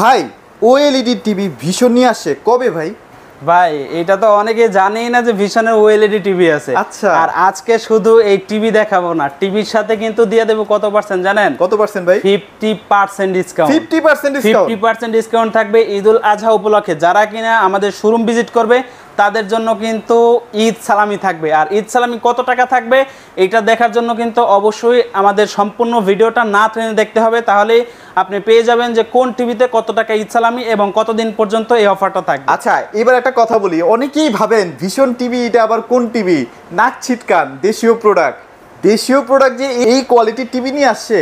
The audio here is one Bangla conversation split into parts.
ভাই ওএলইডি টিভি ভিশন নিয়ে আসছে কবে ভাই? ভাই এটা তো অনেকে জানেই না যে ভিশনের ওএলইডি টিভি আছে। আচ্ছা, আর আজকে শুধু এই টিভি দেখাবো না, টিভির সাথে কিন্তু দিয়ে দেবো কত পার্সেন্ট জানেন? কত পার্সেন্ট ভাই? 50% ডিসকাউন্ট। 50% ডিসকাউন্ট? 50% ডিসকাউন্ট থাকবে ঈদুল আজহা উপলক্ষে। যারা কিনা আমাদের শোরুম ভিজিট করবে তাদের জন্য কিন্তু ঈদ সালামি থাকবে। আর ঈদ সালামি কত টাকা থাকবে এটা দেখার জন্য কিন্তু অবশ্যই আমাদের সম্পূর্ণ ভিডিওটা না টেনে দেখতে হবে, তাহলেই আপনি পেয়ে যাবেন যে কোন টিভিতে কত টাকা ঈদ সালামি এবং কতদিন পর্যন্ত এই অফারটা থাকবে। আচ্ছা, এবার একটা কথা বলি, অনেকেই ভাবেন ভীষণ টিভি এটা আবার কোন টিভি, নাক ছিটকান, দেশীয় প্রোডাক্ট যে এই কোয়ালিটির টিভি নিয়ে আসছে,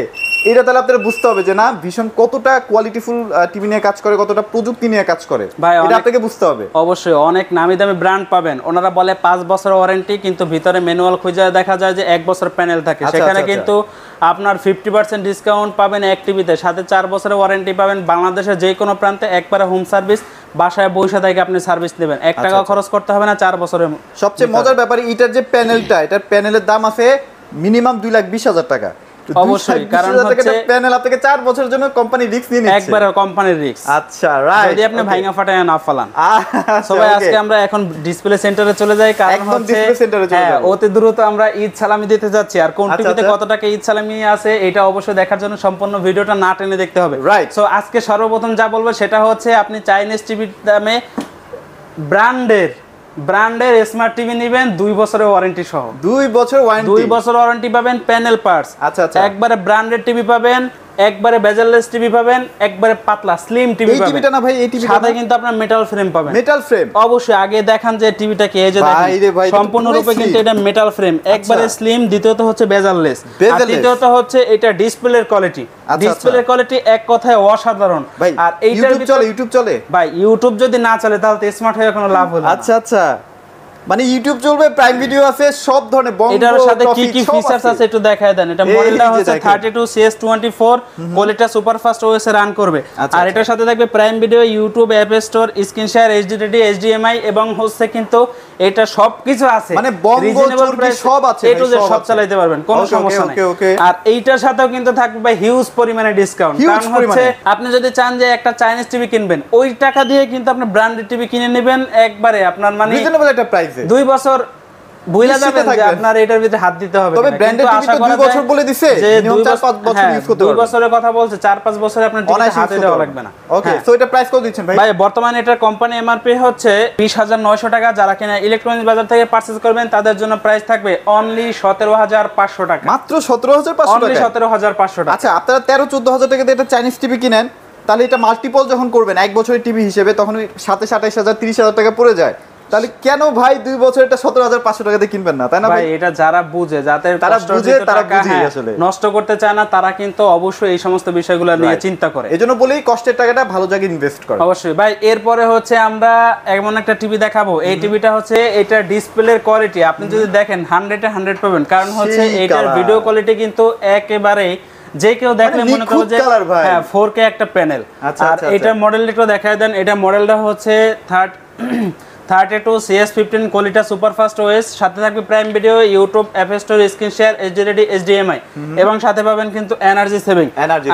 এটা তাহলে আপনারা বুঝতে হবে যে না ভীষণ কতটা কোয়ালিটিফুল টিভি নিয়ে কাজ করে, কতটা প্রযুক্তি নিয়ে কাজ করে, এটা আপনাকে বুঝতে হবে। অবশ্যই অনেক নামি দামি ব্র্যান্ড পাবেন, ওনারা বলে 5 বছর ওয়ারেন্টি, কিন্তু ভিতরে ম্যানুয়াল খুঁজে দেখা যায় যে 1 বছর প্যানেল থাকে। সেখানে কিন্তু আপনার 50% ডিসকাউন্ট পাবেন এক টিভিতে, সাথে 4 বছরের ওয়ারেন্টি পাবেন। বাংলাদেশের যে কোনো প্রান্তে একবারে হোম সার্ভিস, বাসায় বসে থেকে আপনি সার্ভিস নেবেন, 1 টাকাও খরচ করতে হবে না 4 বছরের। সবচেয়ে মজার ব্যাপার এটার যে প্যানেলটা, এটার প্যানেলের দাম আছে মিনিমাম 2,20,000 টাকা। অবশ্যই, কারণ হচ্ছে প্যানেল আপনাকে 4 বছরের জন্য কোম্পানি রিস্ক নিয়ে নিচ্ছে, একবারে কোম্পানির রিস্ক। আচ্ছা, রাইট, যদি আপনি ভাঙা ফাটায় না ফালান। সবাই আজকে আমরা এখন ডিসপ্লে সেন্টারে চলে যাই, কারণ হচ্ছে অতি দ্রুত আমরা ঈদ সালামি দিতে যাচ্ছি। আর কোন টিভিতে কত টাকা ঈদ সালামি আছে এটা অবশ্যই দেখার জন্য সম্পূর্ণ ভিডিওটা না টেনে দেখতে হবে। রাইট। সো আজকে সর্বপ্রথম যা বলবো সেটা হচ্ছে আপনি চাইনিজ টিভির দামে ব্র্যান্ডের স্মার্ট টিভি নেবেন 2 বছরের ওয়ারেন্টি সহ। 2 বছর ওয়ারেন্টি? 2 বছর ওয়ারেন্টি পাবেন, প্যানেল পার্টস। আচ্ছা আচ্ছা, একবারে ব্র্যান্ডেড টিভি পাবেন, একবারে বেজারলেস টিভি পাবেন, একবারে পাতলা স্লিম টিভি পাবেন। এই টিভিটা না ভাই, এই টিভিটা সাথে কিন্তু আপনার মেটাল ফ্রেম পাবেন। Metal frame? অবশ্যই, আগে দেখান যে টিভিটা কি, এই যে দেখেন সম্পূর্ণ রূপে কিন্তু এটা মেটাল ফ্রেম, একবারে স্লিম। দ্বিতীয়ত হচ্ছে বেজারলেস, আর তৃতীয়ত হচ্ছে এটা ডিসপ্লের কোয়ালিটি। ডিসপ্লের কোয়ালিটি এক কথায় অসাধারণ। আর এইটার ইউটিউব চলে ভাই? ইউটিউব যদি না চলে তাহলে তো স্মার্ট হয়ে কোনো লাভ হলো না। আচ্ছা আচ্ছা, মানে ইউটিউব চলবে, প্রাইম ভিডিও আছে, সব ধরনের বঙ্গ। এটার সাথে কি কি ফিচারস আছে একটু দেখায় দেন। এটা মডেলটা হচ্ছে 32CS24, কোয়ালিটি সুপারফাস্ট ওএস এ রান করবে। আর এটার সাথে থাকবে prime video, YouTube, app store, screen share, HDD, HDMI এবং হচ্ছে কিন্তু এটা সবকিছু আছে, মানে বঙ্গ চরকি সব আছে, এ টু জেড সব চালাতে পারবেন, কোনো সমস্যা নাই। আর এইটার সাথেও কিন্তু থাকবে হিউজ পরিমাণে ডিসকাউন্ট। কারণ হচ্ছে আপনি যদি চান যে একটা চাইনিজ টিভি কিনবেন, ওই টাকা দিয়ে কিন্তু আপনি ব্র্যান্ডেড টিভি কিনে নেবেন, একবারে আপনার মানে রিজনেবল একটা প্রাইসে 2 বছর বুইলা যাবেন যে আপনার এটার ভিতরে হাত দিতে হবে। তবে ব্র্যান্ডেড টিভি তো 2 বছর বলে দিছে, মিনিমাম 4-5 বছর ইউজ করতে পারবেন। 2 বছরের কথা বলছে, 4-5 বছরে আপনার টিভি হাতে দেওয়া লাগবে না। ওকে, সো এটা প্রাইস কত দিচ্ছেন ভাই? ভাই বর্তমানে এটার কোম্পানি এমআরপি হচ্ছে 20,900 টাকা। যারা কিনা ইলেকট্রনিক্স বাজার থেকে পারচেজ করবেন তাদের জন্য প্রাইস থাকবে অনলি 17,500 টাকা। মাত্র 17,500 টাকা? অনলি 17,500 টাকা। আচ্ছা, আপনারা 13-14,000 টাকা দিয়ে একটা চাইনিজ টিভি কিনেন, তাহলে এটা মাল্টিপল যখন করবেন 1 বছরের টিভি হিসেবে, তখন 27,000, 30,000 টাকা পড়ে যায়। তাহলে কেন ভাই 2 বছর এটা 17,500 টাকা দিয়ে কিনবেন না, তাই না ভাই? এটা যারা বুঝে, তারা বুঝে আসলে নষ্ট করতে চায় না, তারা কিন্তু অবশ্যই এই সমস্ত বিষয়গুলো নিয়ে চিন্তা করে। এজন্য বলেই কষ্টের টাকাটা ভালো জায়গায় ইনভেস্ট করে। অবশ্যই ভাই। এরপরে হচ্ছে আমরা এমন একটা টিভি দেখাবো, এই টিভিটা হচ্ছে এটা ডিসপ্লের কোয়ালিটি আপনি যদি দেখেন 100-এ 100 পাবেন। কারণ হচ্ছে এটার ভিডিও কোয়ালিটি কিন্তু একেবারে যে কেউ দেখলে মনে করবে যে হ্যাঁ 4K একটা প্যানেল। আর এটার মডেলটা একটু দেখায় দেন। এটা মডেলটা হচ্ছে 32CS15, কোয়ালিটি সুপারফাস্ট ওএস, সাথে থাকবে prime video, YouTube, app store, screen share, HDD, HDMI এবং সাথে পাবেন কিন্তু এনার্জি সেভিং।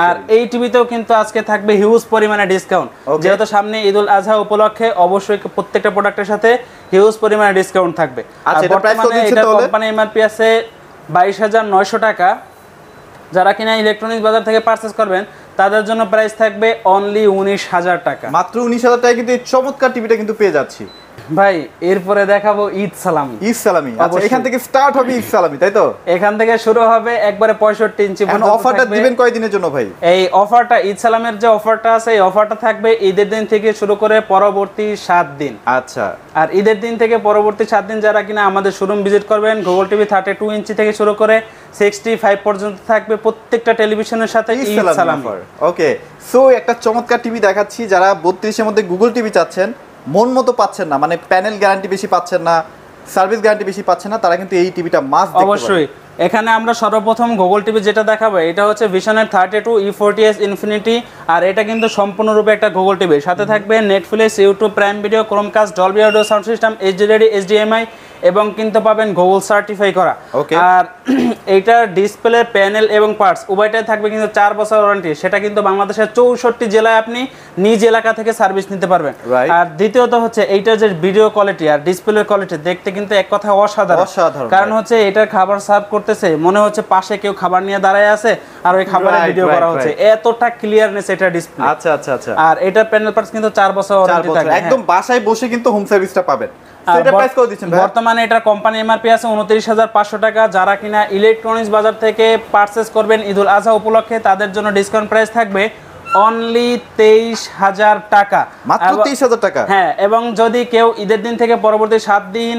আর এই টিভিতেও কিন্তু আজকে থাকবে হিউজ পরিমাণে ডিসকাউন্ট, যেহেতু সামনে ঈদুল আজহা উপলক্ষে অবশ্যই প্রত্যেকটা প্রোডাক্টের সাথে হিউজ পরিমাণে ডিসকাউন্ট থাকবে। আর বর্তমানে এটা কোম্পানি এমআরপি আছে 22,900 টাকা। যারা কিনা ইলেকট্রনিক্স বাজার থেকে পারচেজ করবেন তাদের জন্য প্রাইস থাকবে অনলি 19,000 টাকা। মাত্র 19,000 টাকায় কিন্তু এই চমৎকার টিভিটা কিন্তু পেয়ে যাচ্ছি ভাই। এরপরে দেখাবো ঈদ সালামি। ঈদ সালামি, আচ্ছা, এখান থেকে স্টার্ট হবে ঈদ সালামি, তাই তো? এখান থেকে শুরু হবে একবারে 65 ইঞ্চি। অফারটা দিবেন কয় দিনের জন্য ভাই? এই অফারটা ঈদ সালামের যে অফারটা আছে, এই অফারটা থাকবে ঈদের দিন থেকে শুরু করে পরবর্তী 7 দিন। আচ্ছা। আর ঈদের দিন থেকে পরবর্তী 7 দিন যারা কিনা আমাদের শোরুম ভিজিট করবেন, গুগল টিভি 32 ইঞ্চি থেকে শুরু করে 65 পর্যন্ত থাকবে প্রত্যেকটা টেলিভিশনের সাথে ঈদ সালামি। ওকে, সো একটা চমৎকার টিভি দেখাচ্ছি। যারা 32 এর মধ্যে গুগল টিভি চাচ্ছেন, মন মতো পাচ্ছেন না, মানে প্যানেল গ্যারান্টি বেশি পাচ্ছেন না, সার্ভিস গ্যারান্টি বেশি পাচ্ছেন না, তারা কিন্তু এই টিভিটা মাস্ট দেখতে পারেন। অবশ্যই। এখানে আমরা সর্বপ্রথম গুগল টিভি যেটা দেখাবো এটা হচ্ছে ভিশনের 32 E40s ইনফিনিটি। আর এটা কিন্তু সম্পূর্ণরূপে একটা গুগল টিভি, সাথে থাকবে Netflix, YouTube, prime video, Chromecast, Dolby audio sound system, HDD, HDMI এবং কিন্তু পাবেন গুগল সার্টিফাই করা। Okay. আর এইটার ডিসপ্লে, প্যানেল এবং পার্টস উভয়টাই থাকবে কিন্তু 4 বছর ওয়ারেন্টি। সেটা কিন্তু বাংলাদেশের 64 জেলায় আপনি নিজ এলাকা থেকে সার্ভিস নিতে পারবেন। Right. আর দ্বিতীয়ত হচ্ছে এইটার যে ভিডিও কোয়ালিটি আর ডিসপ্লের কোয়ালিটি দেখতে কিন্তু এক কথা অসাধারণ। কারণ হচ্ছে এটার খাবার সার্ভ করতেছে মনে হচ্ছে পাশে কেউ খাবার নিয়ে দাঁড়ায় আছে আর ওই খাবারের ভিডিও করা হচ্ছে, এতটা ক্লিয়ারনেস এটা ডিসপ্লে। আচ্ছা আচ্ছা আচ্ছা। আর এটার প্যানেল পার্টস কিন্তু 4 বছর ওয়ারেন্টি থাকবে, একদম বাসায় বসে কিন্তু হোম সার্ভিসটা পাবেন। বর্তমানে এটা কোম্পানি এমআরপি আছে 29,500 টাকা। যারা কিনা ইলেকট্রনিক্স বাজার থেকে পারচেজ করবেন ঈদুল আজহা উপলক্ষে তাদের জন্য ডিসকাউন্ট প্রাইস থাকবে অনলি 23,000 টাকা, মাত্র 23,000 টাকা। হ্যাঁ, এবং যদি কেউ ঈদের দিন থেকে পরবর্তী 7 দিন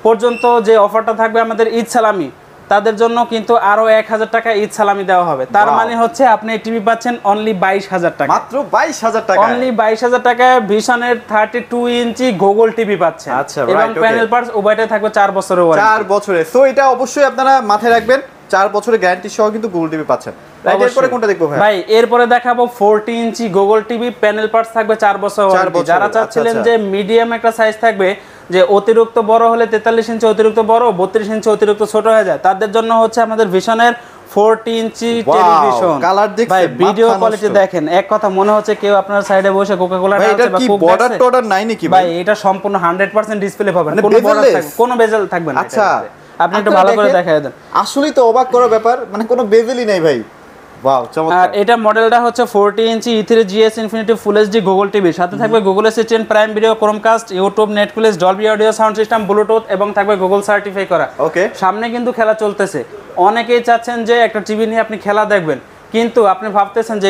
পর্যন্ত যে অফারটা থাকবে আমাদের ঈদ সালামি, তাদের জন্য কিন্তু আরো 1,000 টাকা ঈদ সালামি দেওয়া হবে। তার মানে হচ্ছে আপনি টিভি পাচ্ছেন অনলি 22,000 টাকা, মাত্র 22,000 টাকা, অনলি 22,000 টাকায় ভিশনের 32 ইঞ্চি গুগল টিভি পাচ্ছেন। আচ্ছা, এবং প্যানেল পার্টস উভয়টাই থাকবে 4 বছরের ওয়ারেন্টি। 4 বছরে। সো এটা অবশ্যই আপনারা মাথায় রাখবেন, 4 বছরের গ্যারান্টি সহ কিন্তু গুগল টিভি পাচ্ছেন। এরপরে কোনটা দেখবো ভাই? ভাই এরপরে দেখাবো 40 ইঞ্চি গুগল টিভি, প্যানেল পার্টস থাকবে 4 বছর ওয়ারেন্টি। যারা চাচ্ছিলেন যে মিডিয়াম একটা সাইজ থাকবে, যে অতিরিক্ত বড় হলে 43 ইঞ্চি অতিরিক্ত বড়, 32 ইঞ্চি অতিরিক্ত ছোট হয়ে যায়, তাদের জন্য হচ্ছে আমাদের ভিশনের 40 ইঞ্চি টেলিভিশন। কালার দেখছেন, ভাই ভিডিও কোয়ালিটি দেখেন, এক কথা মনে হচ্ছে কেউ আপনার সাইডে বসে কোকা কোলা ঢালছে বা কোক বর্ডার টর্ডার নাই নাকি ভাই? এটা সম্পূর্ণ 100% ডিসপ্লে পাবেন, কোনো বর্ডার থাকবে, কোনো বেজেল থাকবে না। আচ্ছা, আপনি একটু ভালো করে দেখায় দেন। আসলেই তো অবাক করার ব্যাপার, মানে কোনো বেজেলই নাই ভাই। ওয়াও, চমৎকার। আর এটা মডেলটা হচ্ছে 40 ইঞ্চি E3 GS Infinity Full HD Google TV, সাথে থাকবে Google assistant, prime video, Chromecast, YouTube, Netflix, Dolby audio sound system, Bluetooth এবং থাকবে গুগল সার্টিফাই করা। ওকে। সামনে কিন্তু খেলা চলতেছে, অনেকেই চাচ্ছেন যে একটা টিভি নিয়ে আপনি খেলা দেখবেন, কিন্তু আপনি ভাবতেছেন যে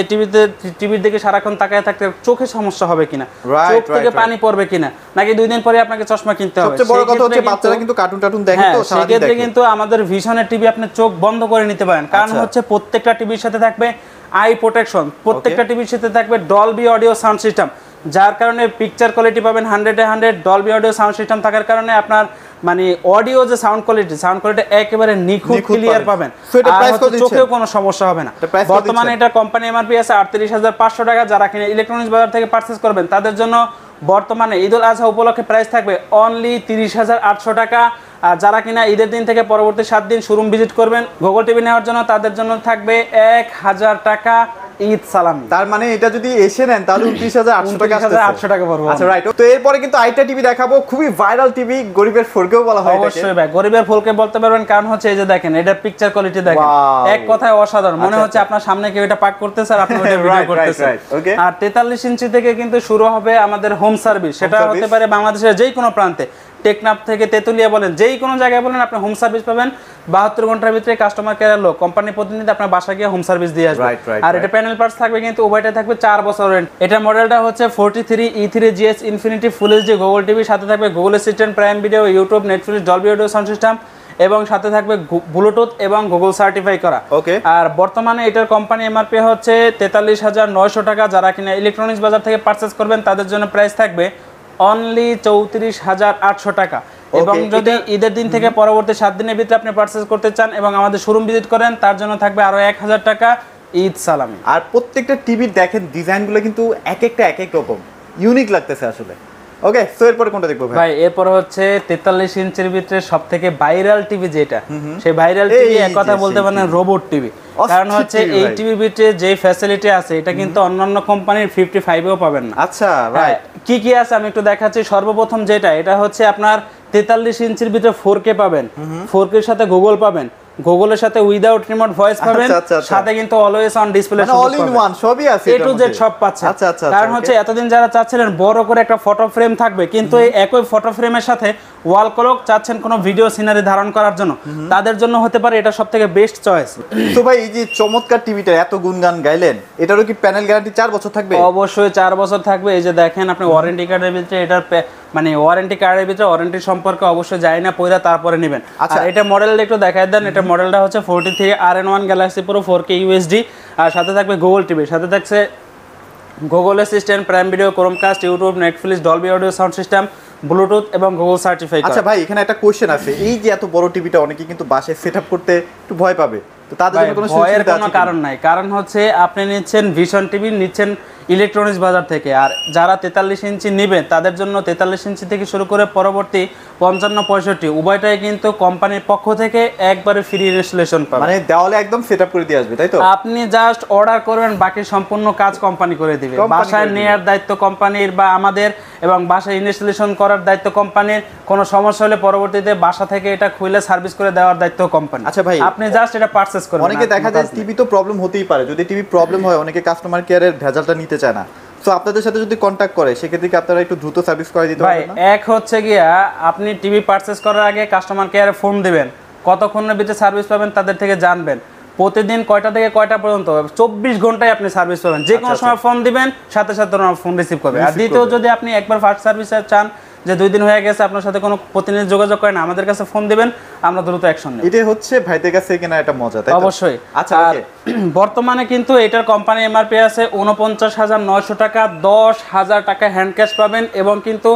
টিভির দিকে সারাক্ষণ তাকায় থাকতে চোখে সমস্যা হবে কিনা, চোখ থেকে পানি পড়বে কিনা, নাকি 2 দিন পরে আপনাকে চশমা কিনতে হবে। সবচেয়ে বড় কথা হচ্ছে বাচ্চারা কিন্তু কার্টুন টার্টুন দেখে, তো সারাদিন সেক্ষেত্রে দেখে। কিন্তু আমাদের ভিশনের টিভি আপনি চোখ বন্ধ করে নিতে পারেন, কারণ হচ্ছে প্রত্যেকটা টিভির সাথে থাকবে আই প্রোটেকশন, প্রত্যেকটা টিভির সাথে থাকবে ডলবি অডিও সাউন্ড সিস্টেম, যার কারণে পিকচার কোয়ালিটি পাবেন 100-100। ডলবি অডিও সাউন্ড সিস্টেম থাকার কারণে আপনার মানে অডিও যে সাউন্ড কোয়ালিটি একেবারে নিখুঁত ক্লিয়ার পাবেন, চোখেও কোনো সমস্যা হবে না। বর্তমানে এটা কোম্পানি এমআরপি আছে 38,500 টাকা। যারা কিনা ইলেকট্রনিক্স বাজার থেকে পারচেজ করবেন তাদের জন্য বর্তমানে ঈদুল আজহা উপলক্ষে প্রাইস থাকবে অনলি 30,800 টাকা। আর যারা কিনা ঈদের দিন থেকে পরবর্তী 7 দিন শোরুম ভিজিট করবেন গুগল টিভি নেওয়ার জন্য, তাদের জন্য থাকবে 1,000 টাকা ঈদ সালামি। তার মানে এটা যদি এসে নেন তাহলে 29,800 টাকা, 29,800 টাকা পড়বে। আচ্ছা, রাইট। তো এরপরে কিন্তু আইটা টিভি দেখাবো, খুবই ভাইরাল টিভি, গরিবের ফোরকেও বলা হয়। অবশ্যই ভাই, গরিবের ফোরকে বলতে পারবেন, কারণ হচ্ছে এই যে দেখেন এটার পিকচার কোয়ালিটি দেখেন, এক কথায় অসাধারণ। মনে হচ্ছে আপনার সামনে কেউ এটা পাক করতেছে আর আপনি ওটা ভিডিও করতেছেন। আর 43 ইঞ্চি থেকে কিন্তু শুরু হবে আমাদের হোম সার্ভিস, সেটা হতে পারে বাংলাদেশের যেই কোনো প্রান্তে, টেকনাফ থেকে তেতুলিয়া বলেন, যেই কোনো জায়গায় বলেন, আপনি হোম সার্ভিস পাবেন। 72 ঘন্টার ভিতরে কাস্টমার কেয়ার লোক, কোম্পানির প্রতিনিধি আপনার বাসায় গিয়ে হোম সার্ভিস দিয়ে আসবে। আর এটা প্যানেল পার্টস থাকবে কিন্তু উভয়টা থাকবে 4 বছর ওয়ারেন্টি। এটা মডেলটা হচ্ছে 43 E3 GS Infinity Full HD Google TV, সাথে থাকবে Google assistant, prime video, YouTube, Netflix, Dolby audio sound system এবং সাথে থাকবে ব্লুটুথ এবং গুগল সার্টিফাই করা। ওকে। আর বর্তমানে এটার কোম্পানি এমআরপি হচ্ছে 43,900 টাকা। যারা কিনা ইলেকট্রনিক্স বাজার থেকে পারচেজ করবেন তাদের জন্য প্রাইস থাকবে অনলি 34,800 টাকা। এবং যদি ঈদের দিন থেকে পরবর্তী 7 দিনের ভিতরে আপনি পারচেজ করতে চান এবং আমাদের শোরুম ভিজিট করেন, তার জন্য থাকবে আরো 1,000 টাকা ঈদ সালামি। আর প্রত্যেকটা টিভির দেখেন ডিজাইনগুলো কিন্তু এক এক রকম ইউনিক লাগতেছে আসলে। ওকে, সো এরপর কোনটা দেখবো ভাই? এরপর হচ্ছে 43 ইঞ্চির ভিতরে সবথেকে ভাইরাল টিভি যেটা, সেই ভাইরাল টিভি এক কথা বলতে পারেন রোবট টিভি। কারণ হচ্ছে এই টিভির ভিতরে যে ফ্যাসিলিটি আছে এটা কিন্তু অন্যান্য কোম্পানির 55 এও পাবেন না। আচ্ছা, রাইট। কি কি আছে আমি একটু দেখাচ্ছি। সর্বপ্রথম যেটা, এটা হচ্ছে আপনার 43 ইঞ্চির ভিতরে 4K পাবেন, 4K এর সাথে গুগল পাবেন, গুগলের সাথে উইদাউট রিমোট ভয়েস পাবেন, সাথে কিন্তু always on display all in one সবই আছে, এ টু জেড সব পাচ্ছেন। কারণ হচ্ছে এতদিন যারা চাচ্ছিলেন বড় করে একটা ফটো ফ্রেম থাকবে, কিন্তু এই একই ফটো ফ্রেমের সাথে ওয়াল ক্লক চাচ্ছেন কোনো ভিডিও সিনারি ধারণ করার জন্য, তাদের জন্য হতে পারে এটা সবথেকে বেস্ট চয়েস। তো ভাই এই যে চমৎকার টিভিটা এত গুণগান গাইলেন, এটারও কি প্যানেল গ্যারান্টি 4 বছর থাকবে? অবশ্যই 4 বছর থাকবে। এই যে দেখেন আপনি ওয়ারেন্টি কার্ডের ভিতরে এটার মানে ওয়ারেন্টি কার্ডের ভিতরে ওয়ারেন্টি সম্পর্কে অবশ্যই জানি না, পয়লা তারপরে নেবেন। আচ্ছা, এটা মডেলটা একটু দেখাই দেন। এটা মডেলটা হচ্ছে 43 RN1 Galaxy pro 4K UHD, আর সাথে থাকবে গুগল টিভি, সাথে থাকছে Google assistant, prime video, Chromecast, YouTube, Netflix, Dolby audio sound system, Bluetooth এবং গুগল সার্টিফাই। আচ্ছা ভাই, এখানে একটা কোশ্চেন আছে, এই যে এত বড় টিভিটা অনেকে কিন্তু বাসায় সেটআপ করতে একটু ভয় পাবে, তো তাদের জন্য কোনো ভয়ের কোনো কারণ নাই। কারণ হচ্ছে আপনি নিচ্ছেন ভিশন টিভি, নিচ্ছেন ইলেকট্রনিক্স বাজার থেকে। আর যারা 43 ইঞ্চি নেবেন তাদের জন্য 43 ইঞ্চি থেকে শুরু করে পরবর্তী 55-65 উভয়টাই কিন্তু কোম্পানির পক্ষ থেকে একবারে ফ্রি ইনস্টলেশন পাবেন। মানে দেওয়ালে একদম সেটআপ করে দিয়ে আসবে, তাই তো? আপনি জাস্ট অর্ডার করবেন, বাকি সম্পূর্ণ কাজ কোম্পানি করে দিবে। বাসায় নেয়ার দায়িত্ব কোম্পানির বা আমাদের, এবং বাসায় ইনস্টলেশন করার দায়িত্ব কোম্পানির। কোনো সমস্যা হলে পরবর্তীতে বাসা থেকে এটা খুলে সার্ভিস করে দেওয়ার দায়িত্ব কোম্পানি। আচ্ছা ভাই, আপনি জাস্ট এটা পারচেজ করবেন। অনেকে দেখা যায় টিভি তো প্রবলেম হতেই পারে, যদি টিভি প্রবলেম হয় অনেকে কাস্টমার কেয়ারের ভেজালটা নিতে চায় না। সো আপনাদের সাথে যদি কন্টাক্ট করে সেক্ষেত্রে কি আপনারা একটু দ্রুত সার্ভিস করে দিতে ভাই, পারবেন না? এক হচ্ছে গিয়া আপনি টিভি পারচেজ করার আগে কাস্টমার কেয়ারে ফোন দিবেন, কতক্ষণের ভিতরে সার্ভিস পাবেন তাদের থেকে জানবেন। প্রতিদিন কয়টা থেকে কয়টা পর্যন্ত, 24 ঘন্টায় আপনি সার্ভিস পাবেন। যে কোনো সময় ফোন দিবেন, সাথে সাথে ওনারা ফোন রিসিভ করবে। আর দ্বিতীয়, যদি আপনি একবার ফার্স্ট সার্ভিসে চান যে 2 দিন হয়ে গেছে আপনার সাথে কোনো প্রতিনিধি যোগাযোগ করেন, আমাদের কাছে ফোন দিবেন, আমরা দ্রুত অ্যাকশন নেব। এটা হচ্ছে ভাইদের কাছে কেনা একটা মজা, তাই তো? অবশ্যই। আচ্ছা, আর বর্তমানে কিন্তু এটার কোম্পানি এমআরপি আছে 49,900 টাকা, 10,000 টাকা হ্যান্ড ক্যাশ পাবেন, এবং কিন্তু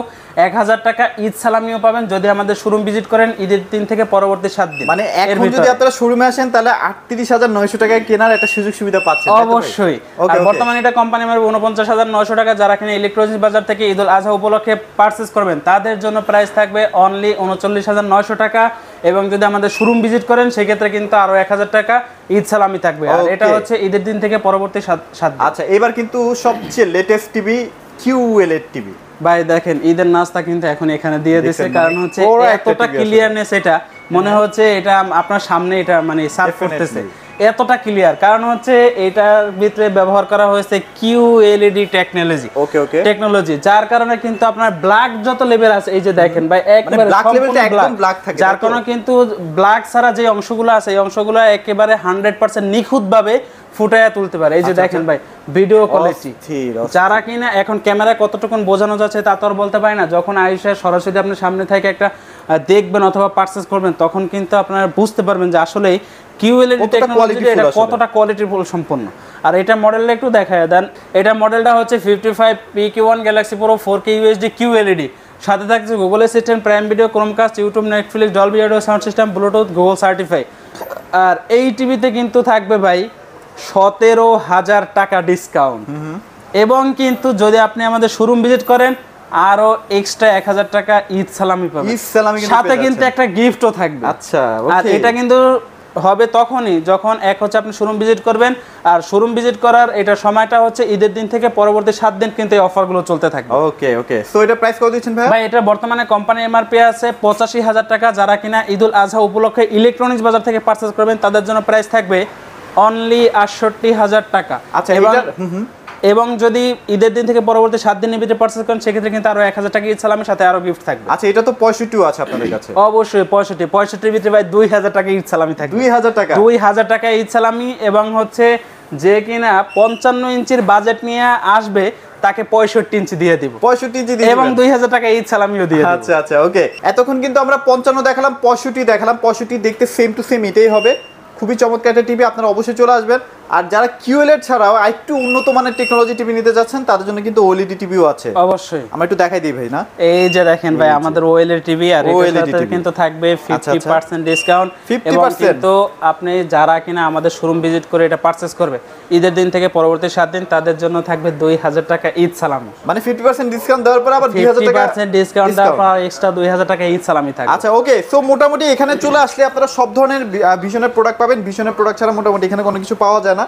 1,000 টাকা ঈদ সালামিও পাবেন যদি আমাদের শোরুম ভিজিট করেন ঈদের দিন থেকে পরবর্তী 7 দিন। মানে এখন যদি আপনারা শোরুমে আসেন তাহলে 38,900 টাকায় কেনার একটা সুযোগ সুবিধা পাচ্ছেন, তাই তো ভাই? অবশ্যই। আর বর্তমানে এটা কোম্পানি এমআরপি 49,900 টাকা। যারা কিনা ইলেকট্রনিক্স বাজার থেকে ঈদ উল আজহা উপলক্ষে পারচেজ করবেন তাদের জন্য প্রাইস থাকবে অনলি 39,900 টাকা, এবং যদি আমাদের শোরুম ভিজিট করেন সেক্ষেত্রে কিন্তু আরো 1,000 টাকা ঈদ সালামি থাকবে। আর এটা হচ্ছে ঈদের দিন থেকে পরবর্তী 7 দিন। আচ্ছা, এবার কিন্তু সবচেয়ে লেটেস্ট টিভি QLED টিভি। ভাই দেখেন, ঈদের নাস্তা কিন্তু এখন এখানে দিয়ে দিয়েছে, কারণ হচ্ছে এতটা ক্লিয়ারনেস, এটা মনে হচ্ছে এটা আপনার সামনে এটা মানে সার্ভ করতেছে, এতটা ক্লিয়ার। কারণ হচ্ছে এটার ভিতরে ব্যবহার করা হয়েছে QLED টেকনোলজি। টেকনোলজি, যার কারণে কিন্তু আপনার ব্ল্যাক যত লেভেল আছে, এই যে দেখেন ভাই, একবারে সম্পূর্ণ ব্ল্যাক, যার কারণে কিন্তু ব্ল্যাক ছাড়া যে অংশগুলো আছে এই অংশগুলো একেবারে 100% নিখুঁতভাবে ফুটায়া তুলতে পারে। এই যে দেখেন ভাই, ভিডিও কোয়ালিটি, যারা কিনা এখন ক্যামেরা কতটুকু বোঝানো যাচ্ছে তা তো আর বলতে পারি না। যখন আইসা সরাসরি আপনার সামনে থেকে একটা দেখবেন অথবা পারচেজ করবেন, তখন কিন্তু আপনারা বুঝতে পারবেন যে আসলে QLED টেকনোলজি এটা কতটা কোয়ালিটিফুল সম্পন্ন। আর এটা মডেলটা একটু দেখায় দেন। এটা মডেলটা হচ্ছে 55 PQ1 Galaxy Pro 4K UHD QLED। সাথে থাকছে Google assistant, prime video, Chromecast, YouTube, Netflix, Dolby audio sound system, Bluetooth, Google certify. আর এই টিভিতে কিন্তু থাকবে ভাই 17,000 টাকা ডিসকাউন্ট, এবং কিন্তু যদি আপনি আমাদের শোরুম ভিজিট করেন আরো এক্সট্রা 1,000 টাকা ঈদ সালামি পাবেন, সাথে কিন্তু একটা গিফটও থাকবে। আচ্ছা, আর এটা কিন্তু হবে তখনই যখন এক হচ্ছে আপনি শোরুম ভিজিট করবেন, আর শোরুম ভিজিট করার এটা সময়টা হচ্ছে ঈদের দিন থেকে পরবর্তী 7 দিন কিন্তু এই অফারগুলো চলতে থাকবে। ওকে, সো এটা প্রাইস কত দিচ্ছেন ভাই? ভাই, এটা বর্তমানে কোম্পানি এমআরপি আছে 85,000 টাকা। যারা কিনা ঈদ উল আজহা উপলক্ষে ইলেকট্রনিক্স বাজার থেকে পারচেজ করবেন তাদের জন্য প্রাইস থাকবে অনলি 68,000 টাকা। আচ্ছা, এবং যদি ঈদের দিন থেকে পরবর্তী 7 দিনের ভিতরে পারচেজ করেন সেক্ষেত্রে কিন্তু আরো 1,000 টাকা ঈদ সালামের সাথে আরো গিফট থাকবে। আচ্ছা, এটা তো 65 আছে আপনাদের কাছে? অবশ্যই 65 ভিতরে ভাই 2,000 টাকা ঈদ সালামি থাকবে। 2,000 টাকা ঈদ সালামি, এবং হচ্ছে যে কিনা 55 ইঞ্চির বাজেট নিয়ে আসবে তাকে 65 ইঞ্চি দিয়ে দিব, 65 ইঞ্চি দিয়ে, এবং 2,000 টাকা ঈদ সালামিও দিয়ে দিব। আচ্ছা, ওকে। এতক্ষণ কিন্তু আমরা 55 দেখালাম, 65 দেখালাম। 65 দেখতে সেম টু সেম এটাই হবে। খুবই চমৎকার একটা টিভি, আপনারা অবশ্যই চলে আসবেন। আর যারা QLED ছাড়াও একটু উন্নত মানের টেকনোলজি টিভি নিতে যাচ্ছেন তাদের জন্য কিন্তু OLED টিভিও আছে। অবশ্যই, আমরা একটু দেখাই দিই ভাই। না, এই যে দেখেন ভাই, আমাদের OLED টিভি, আর এটার সাথে কিন্তু থাকবে 50% ডিসকাউন্ট, এবং কিন্তু আপনি যারা কিনা আমাদের শোরুম ভিজিট করে এটা পারচেজ করবে ঈদের দিন থেকে পরবর্তী 7 দিন তাদের জন্য থাকবে 2,000 টাকা ঈদ সালামি। মানে 50% ডিসকাউন্ট দেওয়ার পর আবার 2,000 টাকা 50% ডিসকাউন্ট দেওয়ার পর এক্সট্রা 2,000 টাকা ঈদ সালামি থাকবে। আচ্ছা, ওকে। সো মোটামুটি এখানে চলে আসলে আপনারা সব ধরনের ভিশনের প্রোডাক্ট পাবেন। ভিশনের প্রোডাক্ট ছাড়া মোটামুটি এখানে কোনো কিছু পাওয়া যায় না,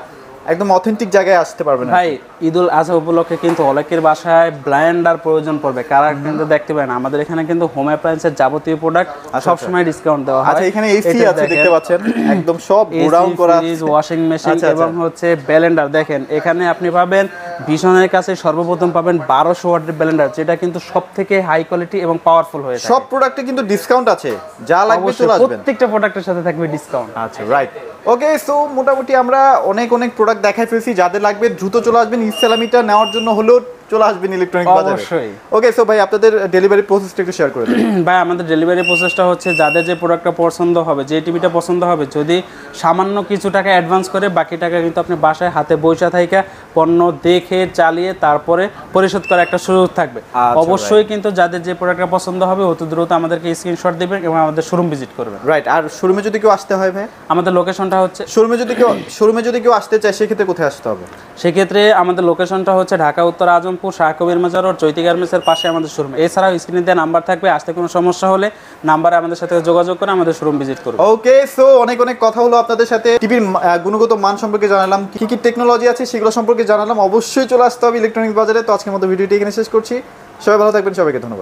একদম অথেন্টিক জায়গায় আসতে পারবেন। ভাই, ঈদ উল আজহা উপলক্ষে কিন্তু অনেকের বাসায় ব্লেন্ডার প্রয়োজন পড়বে, কারা কিন্তু দেখতে পারেন আমাদের এখানে কিন্তু হোম অ্যাপ্লায়েন্সের যাবতীয় প্রোডাক্ট সব সময় ডিসকাউন্ট দেওয়া হয়। আচ্ছা, এখানে এসি আছে দেখতে পাচ্ছেন, একদম সব গোডাউন করা আছে, ওয়াশিং মেশিন এবং হচ্ছে ব্লেন্ডার। দেখেন এখানে আপনি পাবেন ভিশনের কাছে সর্বপ্রথম পাবেন 1200 ওয়াটের ব্লেন্ডার, যেটা কিন্তু সবথেকে হাই কোয়ালিটি এবং পাওয়ারফুল হয়ে থাকে। সব প্রোডাক্টে কিন্তু ডিসকাউন্ট আছে, যা লাগবে চলে আসবেন, প্রত্যেকটা প্রোডাক্টের সাথে থাকবে ডিসকাউন্ট। আচ্ছা, রাইট, ওকে। সো মোটামুটি আমরা অনেক প্রোডাক্ট দেখাই ফেলছি। যাদের লাগবে দ্রুত চলে আসবেন। ঈদ সালামিটা নেওয়ার জন্য হলো চলে আসবেন ইলেকট্রনিক বাজারে। অবশ্যই। ওকে, সো ভাই আপনাদের ডেলিভারি প্রসেসটা একটু শেয়ার করে দিন। ভাই আমাদের ডেলিভারি প্রসেসটা হচ্ছে যাদের যে প্রোডাক্টটা পছন্দ হবে, যে টিভিটা পছন্দ হবে, যদি সামান্য কিছু টাকা অ্যাডভান্স করে বাকি টাকা কিন্তু আপনি বাসায় হাতে বইসা থাইকা পণ্য দেখে চালিয়ে তারপরে পরিশোধ করার একটা সুযোগ থাকবে। অবশ্যই কিন্তু যাদের যে প্রোডাক্টটা পছন্দ হবে অতি দ্রুত আমাদেরকে স্ক্রিনশট দিবেন এবং আমাদের শোরুম ভিজিট করবেন। রাইট। আর শোরুমে যদি কেউ আসতে হয় ভাই, আমাদের লোকেশনটা হচ্ছে শোরুমে যদি কেউ আসতে চায় সেক্ষেত্রে কোথায় আসতে হবে? সেক্ষেত্রে আমাদের লোকেশনটা হচ্ছে ঢাকা উত্তর আজমপুর শাহ কবির মাজার রোড চৈতি গার্মেন্টসের পাশে আমাদের শোরুম। এছাড়াও স্ক্রিনে দেওয়া নাম্বার থাকবে, আসতে কোনো সমস্যা হলে নাম্বারে আমাদের সাথে যোগাযোগ করে আমাদের শোরুম ভিজিট করুন। ওকে, সো অনেক কথা হলো আপনাদের সাথে, টিভির গুণগত মান সম্পর্কে জানালাম, কি কি টেকনোলজি আছে সেগুলো সম্পর্কে জানালাম। অবশ্যই চলে আসতে হবে ইলেকট্রনিক বাজারে। তো আজকের মতো ভিডিওটি এখানে শেষ করছি। সবাই ভালো থাকবেন, সবাইকে ধন্যবাদ।